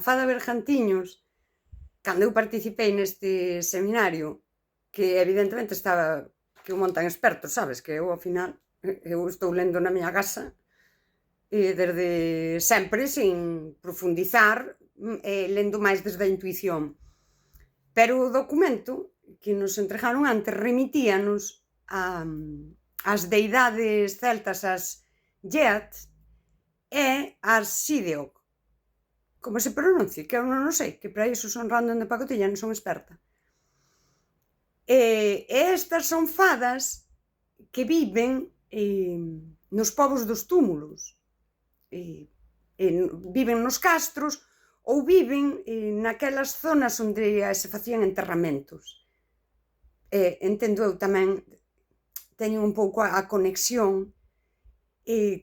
Fada Bergantiños, cando eu participei neste seminario, que evidentemente que o montan expertos, sabes, que eu ao final eu estou lendo na miña casa desde sempre sin profundizar, lendo máis desde a intuición. Pero o documento que nos entregaron antes remitíanos ás deidades celtas, as Geat e as Sideog, como se pronuncie, que eu non o sei, que para iso son random de pacotilla, non son experta. E estas son fadas que viven nos povos dos túmulos, viven nos castros ou viven naquelas zonas onde se facían enterramentos. Entendo eu tamén, teñen un pouco a conexión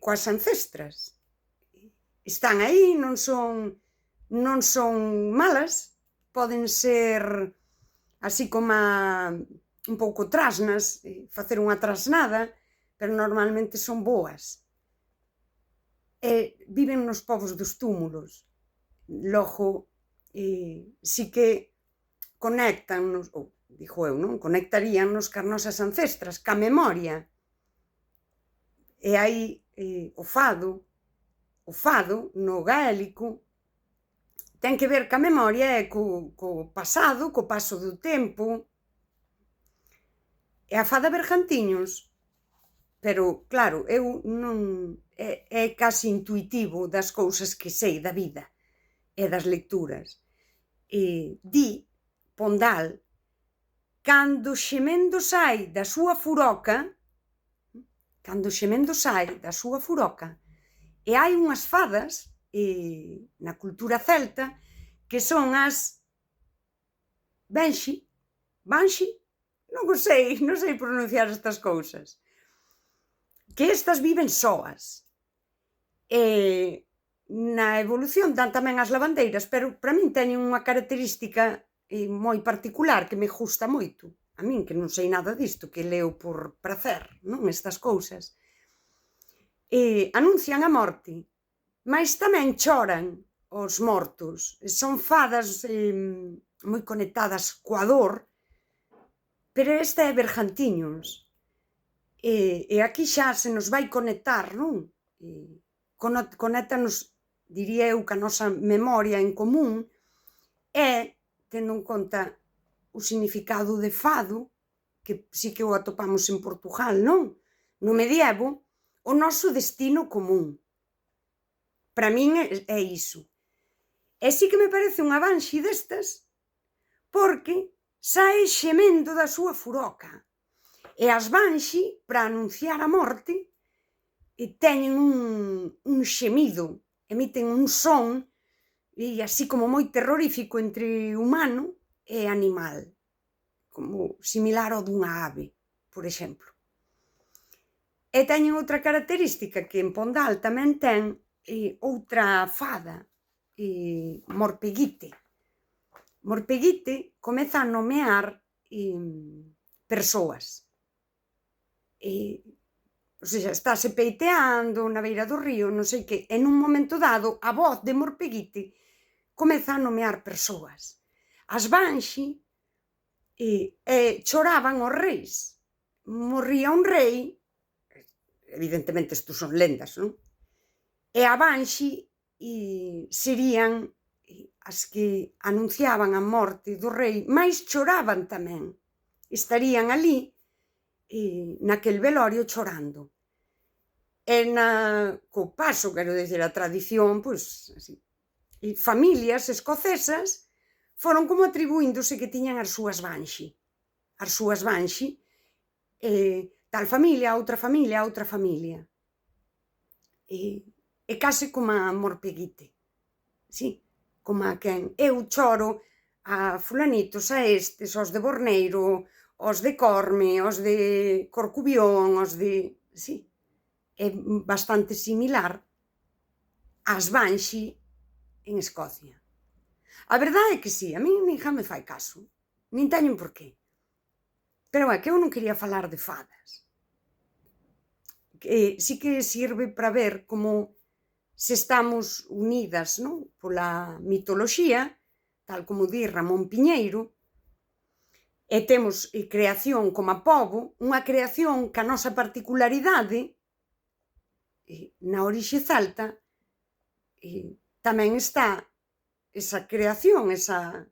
coas ancestras. Están aí, non son malas, poden ser así como un pouco trasnas, facer unha trasnada, pero normalmente son boas. Viven nos povos dos túmulos. Logo, si que conectannos, ou digo eu, non? Conectaríannos cas nosas ancestras, ca memoria. E aí o fado no gaélico ten que ver ca memoria e co pasado, co paso do tempo. E a Fada Bergantiños, pero claro, eu non é case intuitivo das cousas que sei da vida e das lecturas. Di Pondal, cando xemendo sai da súa furoca, e hai unhas fadas na cultura celta que son as Banshee, non sei pronunciar estas cousas, que estas viven soas. Na evolución dan tamén as lavandeiras, pero para min teñen unha característica moi particular que me gusta moito. A min, que non sei nada disto, que leo por prazer, non, estas cousas. Anuncian a morte, mais tamén choran os mortos. Son fadas moi conectadas coa dor, pero esta é Bergantiños. E aquí xa se nos vai conectar, non? Conéctanos, diría eu, ca nosa memoria en común, e, tendo en conta o significado de fado, que si que o atopamos en Portugal, non? No medievo, o noso destino común. Para min é iso. E si que me parece unha Banshee destas, porque sae xemendo da súa furoca. E as Banshee, para anunciar a morte, teñen un xemido, emiten un son así como moi terrorífico entre humano e animal, como similar ao dunha ave, por exemplo. E teñen outra característica que en Pondal tamén ten outra fada, Morpeguite. Morpeguite comeza a nomear persoas. O sea, estáse peiteando na beira do río, non sei que, en un momento dado, a voz de Morpeguite comeza a nomear persoas. As Banshee choraban os reis. Morría un rei, evidentemente estos son lendas, non? E a Banshee serían as que anunciaban a morte do rei, mais choraban tamén. Estarían ali naquel velorio chorando. E co paso, quero dicir, a tradición, pois, así, familias escocesas foron como atribuíndose que tiñan as súas Banshee. As súas Banshee, tal familia, outra familia, outra familia. É case como a Morpeguite. Sí, como a quen eu choro a fulanitos, a estes, aos de Borneiro, aos de Corme, aos de Corcubión, aos de... Sí, é bastante similar ás Banshee en Escocia. A verdade é que sí, a min ninguén me fai caso, nin teñen por qué. Pero é que eu non quería falar de fadas. Sí que sirve para ver como se estamos unidas, non, pola mitoloxía, tal como di Ramón Piñeiro, e temos creación como pobo, unha creación que a nosa particularidade na orixe celta tamén está esa creación, está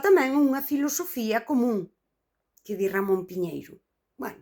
tamén unha filosofía común que di Ramón Piñeiro. Bueno,